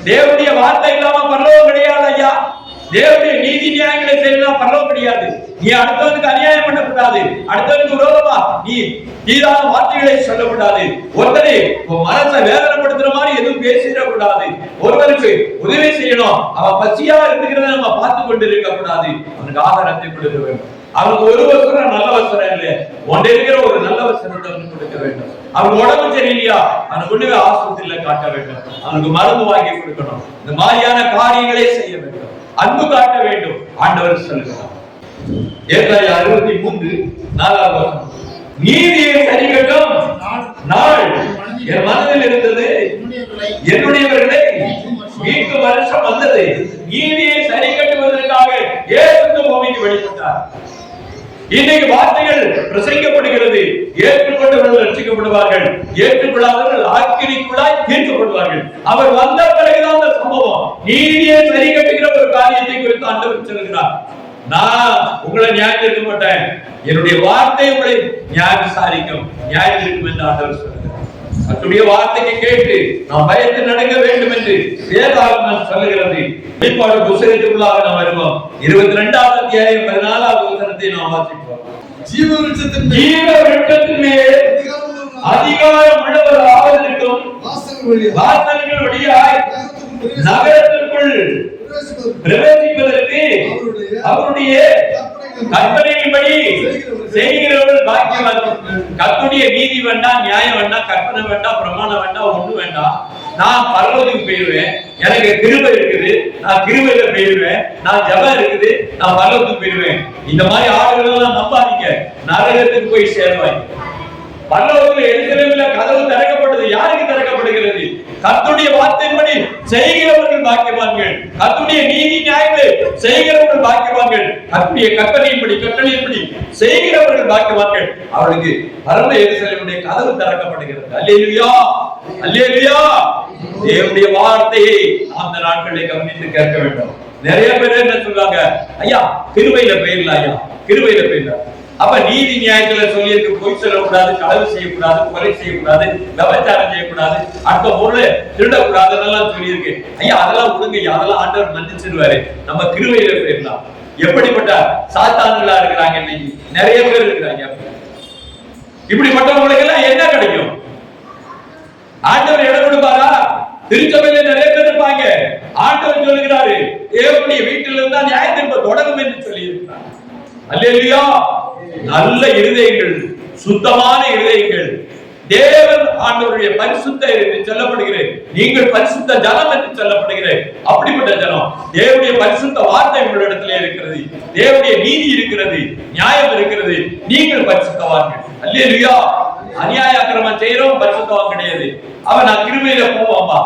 தேவனுடைய வார்த்தை இல்லாம பரலோகம் கிடையாது ஐயா. தேவனுடைய நீதி நியாயங்களை செய்யலாம், பரலோகம் கிடையாது. நீ அடுத்தவனுக்கு அநியாயம் பண்ணக்கூடாது, அடுத்தவனுக்கு விரோதமா நீ தீரான வார்த்தைகளை சொல்லக்கூடாது, ஒருத்தரை மனசை வேதனைப்படுத்துற மாதிரி எதுவும் பேசிடக்கூடாது, ஒருவருக்கு உதவி செய்யணும், அவன் பசியா இருக்கிறத நம்ம பார்த்து கொண்டு இருக்க கூடாது, அவனுக்கு ஆதாரத்தை கொடுக்க வேண்டும். அவனுக்கு ஒரு வசனம் நல்ல வசனம் இல்லை, ஒன்று இருக்கிற ஒரு நல்ல வசனத்தை அவனுக்கு கொடுக்க வேண்டும். அவனுக்கு உடம்பு சரியில்லையா, அவனை கொண்டு போய் ஆஸ்பத்திரியில காட்ட வேண்டும், அவனுக்கு மருந்து வாங்கி கொடுக்கணும். இந்த மாதிரியான காரியங்களே செய்ய வேண்டும். அன்பு காட்ட வேண்டும் ஆண்டவர் சொல்லுகிறார். ஏசாயா 63:4 நீதியை சரிகட்டும் நாள் என் மனதில் இருந்தது, என்னுடையவர்களை மீட்கும் வருஷம் வந்தது. நீதியை சரி கட்டுவதற்காக இயேசு பூமிக்கு வெளிப்பட்டார். இன்னைக்கு வார்த்தைகள் பிரசங்கிக்கப்படுகிறது. ஏற்றுக்கொண்டவர்கள் ரட்சிக்கப்படுவார்கள், ஏற்றுக்கொள்ளாதவர்கள் ஆக்கினிக்குள்ளாய் தீர்க்கப்படுவார்கள். அவர் வந்த பிறகுதான் அந்த சம்பவம். நீதியை சரி கட்டுகிற ஒரு காரியத்தை குறித்து ஆண்டவர் சொல்கிறார். நான் உங்களை நியாயம் இருக்க மாட்டேன், என்னுடைய வார்த்தை உங்களை நியாயம் விசாரிக்கும், நியாயம் இருக்கும் என்று ஆண்டவர் சொல்கிறார். கர்த்தருடைய வார்த்தையை கேட்டு நாம் பயந்து நடக்க வேண்டும் என்று வேதாகமம் சொல்லுகிறது. வெளிப்பாடு புத்தகத்துக்குள்ளாக நாம் வருவோம். 22ஆம் அத்தியாயம் 14ஆவது வசனத்தை நாம் வாசிப்போம். ஜீவ விருட்சத்தின் மேல் அதிகாரம் உள்ளவர் ஆவதற்கும் வாசல்கள் வழியாய் நகரத்திற்குள் பிரவேசிப்பதற்கு அவருடைய கற்பனையின்படி செய்கிறவர்கள் பாக்கியவான்கள். கர்த்தருடைய நீதி வேண்டாம், நியாயம் வேண்டாம், கற்பனை வேண்டாம், பிரமாணம் வேண்டாம், ஒண்ணு வேண்டாம். நான் பரலோகத்துக்கு போயிடுவேன், எனக்கு கிருபை இருக்குது, நான் கிருபையில போயிடுவேன், நான் ஜெபம் இருக்குது, நான் பரலோகத்துக்கு போயிடுவேன். இந்த மாதிரி ஆளுகள் எல்லாம் நம்பாதீங்க, நரகத்துக்கு போய் சேர்வாங்க. பரலோகத்தில் எருசலேமில கதவு திறக்கப்பட்டது. யாருக்கு திறக்கப்படுகிறது? கர்த்தருடைய வார்த்தையின்படி செய்கிறவர்கள் பாக்கியவான்கள். கர்த்தருடைய நீதி நியாயத்தை செய்கிறவர்கள் பாக்கியவான்கள். கர்த்தருடைய கட்டளையின்படி செய்கிறவர்கள் பாக்கியவான்கள். அவர்களுக்கு பரம எருசலேமுடைய கதவு திறக்கப்படுகிறது. அல்லேலூயா, அல்லேலூயா. தேவனுடைய வார்த்தையை அந்த நாட்களிலே கவனித்து கேட்க வேண்டும். நிறைய பேர் என்ன சொல்றாங்க, ஐயா கிருபையில போயிடலாம், ஐயா கிருபையில போயிடலாம். அப்ப நீதி நியாயத்துல சொல்லி இருக்கு, பொய் சொல்லக்கூடாது, களவு செய்யக்கூடாது, கொலை செய்யக்கூடாது, விபச்சாரம் செய்யக்கூடாது, அடுத்த பொருளை திருடக்கூடாது எல்லாம் சொல்லி இருக்கு. ஐயா அதெல்லாம் விடுங்க, அதெல்லாம் ஆண்டவர் மன்னிச்சிருவாரு, நம்ம கிருபையில போயிடலாம். எப்படிப்பட்ட சாத்தான்களா இருக்கிறாங்க இன்னைக்கு நிறைய பேர் இருக்கிறாங்க. இப்படிப்பட்டவங்களுக்கு எல்லாம் என்ன கிடைக்கும்? ஆண்டவர் இடம் கொடுப்பாரா? திருச்சபையில நிறைய பேர் இருப்பாங்க. ஆண்டவர் சொல்லுகிறாரு, தேவனுடைய வீட்டில் இருந்தா நியாயத்தீர்ப்பு தொடங்கும் என்று சொல்லி இருக்கிறார். அல்லேலூயா. நல்ல இருதயங்கள், சுத்தமான இருதயங்கள், தேவன் ஆண்டவருடைய பரிசுத்த என்று சொல்லப்படுகிறது. நீங்கள் பரிசுத்த ஜனம் என்று சொல்லப்படுகிறது. அப்படிப்பட்ட ஜனம், தேவனுடைய பரிசுத்த வார்த்தை உங்களிடத்திலே இருக்கிறது, தேவனுடைய நீதி இருக்கிறது, நியாயம் இருக்கிறது. நீங்கள் பரிசுத்தவான்கள். அல்லேலூயா. அநியாய அக்கிரமம் செய்யறோம் பரிசுத்தவான் கிடையாது. அவன் நான் கிருபையில போவாமா,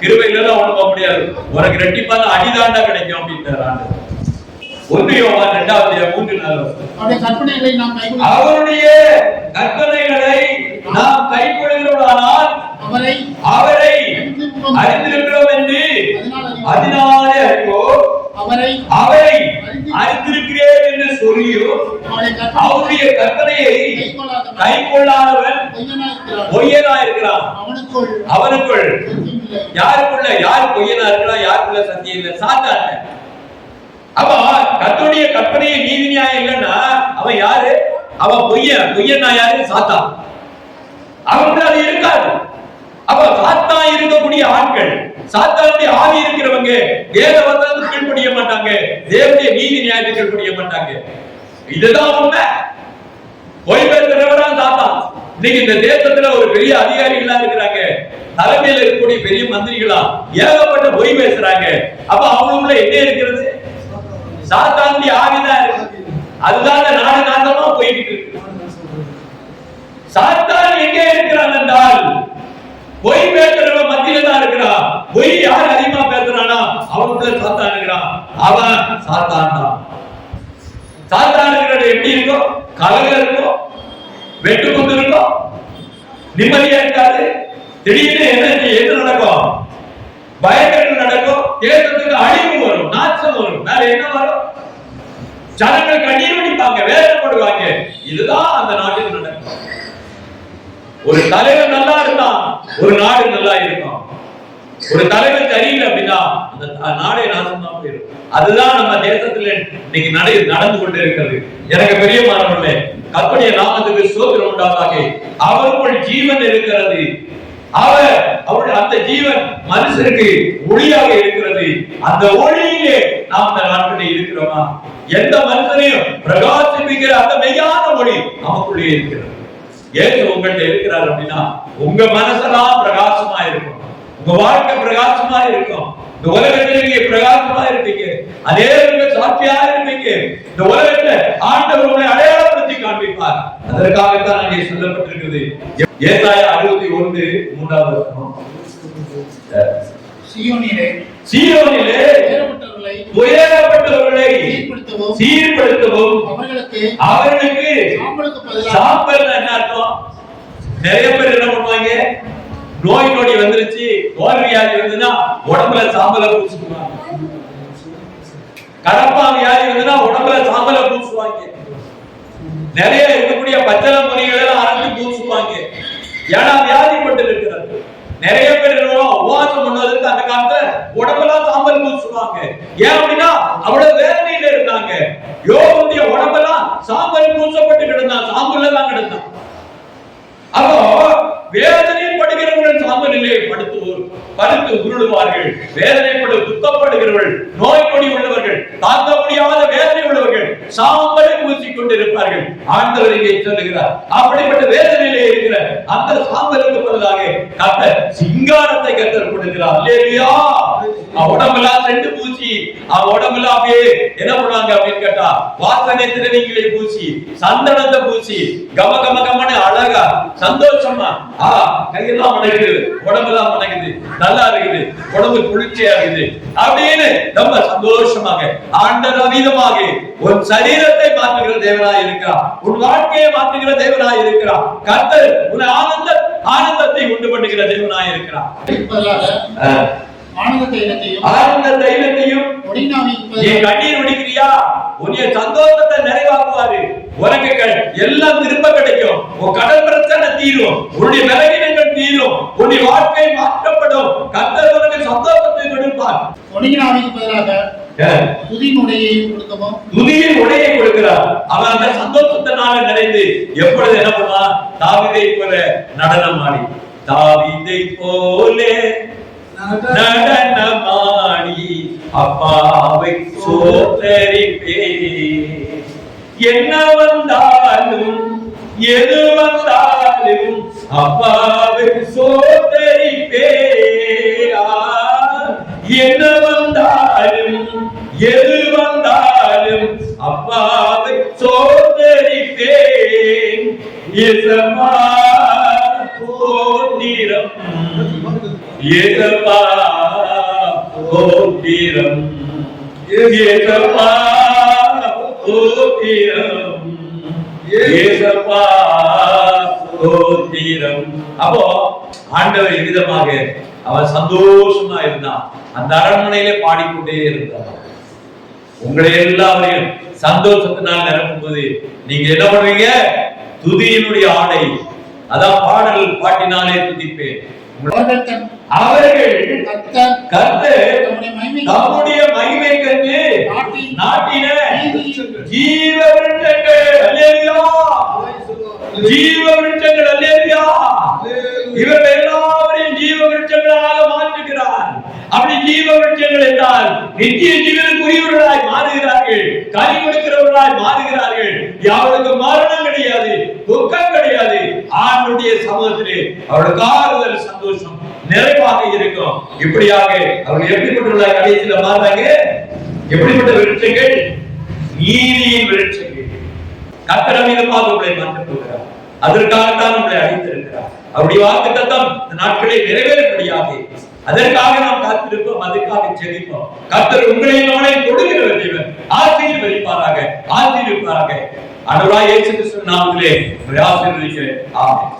கிருபையில எல்லாம் ஒண்ணு போக முடியாது, உனக்கு ரெட்டிப்பான அடிதாண்டா கிடைக்கும் அப்படின்றார். 1 யோவான் 2:3-4 அவருடைய கற்பனைகளை நாம் கைக்கொள்கிறோமானால் அவரை அறிந்திருக்கிறோம் என்று அதனாலே அறிவோம். அவரை அறிந்திருக்கிறேன் என்று சொல்லியோ அவருடைய கற்பனையை கைக்கொள்ளாதவன் பொய்யனா இருக்கிறான். அவனுக்குள் யாருக்குள்ள யார் பொய்யனா இருக்கிறான், யாருக்குள்ள சத்தியம் இல்லை? சாத்தான். அப்ப கர்த்தருடைய கற்பனையை நீதி நியாயம் இல்லைன்னா அவன் யாரு? அவன் பொய்யனா யாரு? சாத்தான். அவனுக்கு அது இருக்காது. அப்ப சாத்தான் இருக்கக்கூடிய ஆட்கள், சாத்தானுடைய ஆவி இருக்கிறவங்க வேத வசனத்துக்கு கீழ்ப்படிய மாட்டாங்க, தேவனுடைய நீதி நியாயத்துக்கு கீழ்ப்படிய மாட்டாங்க. இதுதான் உண்மை. பொய் பேசுறவரா சாத்தான். இன்னைக்கு இந்த தேசத்துல ஒரு பெரிய அதிகாரிகளா இருக்கிறாங்க, தலைமையில இருக்கக்கூடிய பெரிய மந்திரிகளா ஏகப்பட்ட பொய் பேசுறாங்க. அப்ப அவங்களுக்குள்ள என்ன இருக்கிறது? சாத்தானுடைய ஆவிதான் இருக்கு. அதுதான் நாடு நாட்டமா போயிட்டு இருக்கு. சாத்தான் எங்கே இருக்கிறான் என்றால் பொய் பேசுறவன் மத்தியில தான் இருக்கிறான். பொய் யார் அதிகமா பேசுறானா அவனுக்குள்ள சாத்தான் இருக்கிறான். அவன் சாத்தான் தான். சாத்தான் இருக்கிறது எப்படி இருக்கும்? கலகம் இருக்கும், வெட்டு கொண்டு இருக்கும், நிம்மதியா இருக்காது. திடீர்னு என்ன நடக்கும்? பயங்கரங்கள் நடக்கும், தேசத்துக்கு அழிவு வரும், நாசம் வரும். வேற என்ன வரும்? ஜனங்கள் கண்ணீர் வடிப்பாங்க, வேதனைப்படுவாங்க. இதுதான் அந்த நாட்டில் நடக்கும். ஒரு தலைவர் நல்லா இருந்தான், ஒரு நாடு நல்லா இருக்கும். ஒரு தலைவர் சரியில்லை அப்படின்னா அந்த நாடே நாசம் தான் போயிடும். அதுதான் நம்ம தேசத்துல இன்னைக்கு நடந்து கொண்டு இருக்கிறது. எனக்கு பெரியமானவர்களே, கர்த்தருடைய நாமத்துக்கு ஸ்தோத்திரம் உண்டாதாக. அவருக்குள் ஜீவன் இருக்கிறது. அவர் அந்த ஜீவன் மனுஷருக்கு ஒளியாக இருக்கிறது. அந்த ஒளியிலே நாம் இந்த நாட்டிலே இருக்கிறோமா? எந்த மனுஷனையும் பிரகாசிப்பிக்கிற அந்த மெய்யான ஒளி நமக்குள்ளே இருக்கிறது. ஏன் உங்கள்கிட்ட இருக்கிறார் அப்படின்னா உங்க மனசெல்லாம் பிரகாசமா இருக்கும், உங்க வாழ்க்கை பிரகாசமா இருக்கும். இந்த உலகத்துல நீங்க பிரகாசமா இருப்பீங்க, அதே சாட்சியா இருப்பீங்க. இந்த உலகத்துல ஆண்டவர் உங்களை அடையாளப்படுத்தி காண்பிப்பார். அதற்காகத்தான் அங்கே சொல்லப்பட்டிருக்கிறது. ஏசாயா 61:3 சீயோனிலே உயரப்பட்டவர்களை சீர்படுத்தவும் அவர்களுக்கு சாம்பல். என்ன அர்த்தம்? நிறைய பேர் என்ன பண்ணுவாங்க, நோய் நொடி வந்துருச்சு, தோல் வியாதி வந்துன்னா உடம்புல சாம்பலை பூசுவாங்க. கடப்பா வியாதி வந்துன்னா உடம்புல சாம்பலை பூசுவாங்க. நிறைய இருக்கக்கூடிய பச்சளை முறைகள் எல்லாம் அரைச்சு பூசுவாங்க. ஏன்னா வியாதிப்பட்டு இருக்கிறது. நிறைய பேர் உபவாசம் பண்ணுவதற்கு அந்த காலத்துல உடம்பெல்லாம் சாம்பல் பூசுவாங்க. ஏன் அப்படின்னா அவ்வளவு வேதனையில இருந்தாங்க. யோபுடைய உடம்பெல்லாம் சாம்பல் பூசப்பட்டு கிடந்தான், சாம்பல்ல தான் கிடந்தான். அப்போ வேதனைப்படுகிறவர்கள் சாம்பலிலே படுத்து உருளுவார்கள். வேதனைப்படு துக்கப்படுகிறவர்கள், நோய் நொடி உள்ளவர்கள், தாங்க முடியாத வேதனை உள்ளவர்கள் சாம்பலை பூசிக் கொண்டிருப்பார்கள். ஆண்டவர் இங்கே சொல்லுகிறார், அப்படிப்பட்ட வேதனையிலே இருக்கிற அந்த சாம்பலுக்கு பதிலாக கர்த்தர் சிங்காரத்தை கர்த்தர் கொடுக்கிறார். அல்லேலூயா. உடம்பெல்லாம் செண்டு பூசி, உடம்பெல்லாம் அப்படியே என்ன பண்ணுவாங்க அப்படின்னு கேட்டா, வாசனை திரவியங்களை பூசி, சந்தனத்தை பூசி, கம கம கமன்னு அழகா சந்தோஷமா கையெல்லாம் மணக்குது, உடம்பெல்லாம் மணக்குது, நல்லா இருக்குது, உடம்பு குளிர்ச்சியா இருக்குது அப்படின்னு ரொம்ப சந்தோஷமாக ஆண்டவர் அவிதமாக உன் சரீரத்தை மாற்றுகிற தேவனாய் இருக்கிறார். உன் வாழ்க்கையை மாற்றுகிற தேவனாய் இருக்கிறார். கர்த்தர் உன் ஆனந்தத்தை உண்டு பண்ணுகிற தேவனாய் இருக்கிறார். ஆனந்த தைலத்தையும் நீ கண்ணீர் வடிக்கிறியா, உன்னுடைய சந்தோஷத்தை நிறைவாக்குவாரு. உனக்கு எல்லாம் திரும்ப கிடைக்கும். உன் கடல் பிரச்சனை தீரும், உன்னுடைய விலகினங்கள் தீரும், உன்னுடைய வாழ்க்கை மாற்றப்படும். கர்த்தர் உனக்கு சந்தோஷத்தை கொடுப்பார். துதியின் உடையை கொடுக்கிறார். அவன் அந்த சந்தோஷத்தினால நிறைந்து எப்பொழுது என்ன பண்ணுவான், தாவீதை போல நடனம் ஆடி, தாவீதை போலே நடனமாடி அப்பாவை சோதரிப்பே. என்ன வந்தாலும் எது வந்தாலும் அப்பாவை சோதரிப்பே. என்ன வந்தாலும் எது வந்தாலும் அப்பாவை சோதரிப்பேன். இயேசப்பா ஸ்தோத்திரம், இயேசப்பா ஸ்தோத்திரம், இயேசப்பா ஸ்தோத்திரம், இயேசப்பா ஸ்தோத்திரம். அப்போ ஆண்டவர் எவ்விதமாக அவன் சந்தோஷமா இருந்தான். அந்த அரண்மனையிலே பாடிக்கொண்டே இருந்தார். உங்களை எல்லாரையும் சந்தோஷத்தினால் நிரப்பும் போது நீங்க என்ன பண்ணுவீங்க, துதியினுடைய ஆடை, அதான் பாடல் பாட்டினாலே துதிப்பேன். அவர்கள் கர்த்தர் தம்முடைய மகிமை கண்டு நாட்டின ஜீவ விருட்சங்கள். அல்லேலூயா, ஜீவ விருட்சங்கள். அல்லேலூயா. இவர்கள் எல்லாரையும் ஜீவ விருட்சங்களாக மாற்றுகிறார். அப்படி ஜீவ விருட்சங்கள் என்றால் நித்திய ஜீவனுக்குரியவர்களாய் மாறுகிறார்கள், கனி கொடுக்கிறவர்களாய் மாறுகிறார்கள். அவர்களுக்கு மரணம் கிடையாது, துக்கம் கிடையாது. ஆண்டுடைய சமூகத்திலே அவர்களுக்கு ஆறுதல், சந்தோஷம் நிறைவாக இருக்கும். இப்படியாக அவர்கள் எப்படிப்பட்டுள்ள கடைசியில மாறாங்க, எப்படிப்பட்ட விருட்சங்கள், நீதியின் விருட்சங்கள். கர்த்தர் மீதமாக உங்களை மாற்றப் போகிறார். அதற்காகத்தான் நம்மளை அழைத்திருக்கிறார். அவருடைய வாக்குத்தத்தம் இந்த நாட்களை நிறைவேறும்படியாக அதற்காக நாம் காத்திருப்போம், அதற்காக ஜெபிப்போம். கர்த்தர் உங்களை நாளை கொடுக்கிற தேவன். ஆசீர்வதிப்பாராக, ஆசீர்வதிப்பாராக. ஆண்டவராகிய இயேசு கிறிஸ்துவின் நாமத்திலே உங்களை ஆசீர்வதிக்கிறேன். ஆமென்.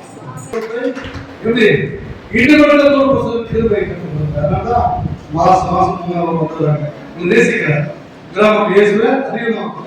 ஈடுபடுறதோட கிருபை கற்றுக்கொடுத்தார். மாசம் மாசம் நேசிக்கிறார். கிராம இயேசுவை அதிகமாக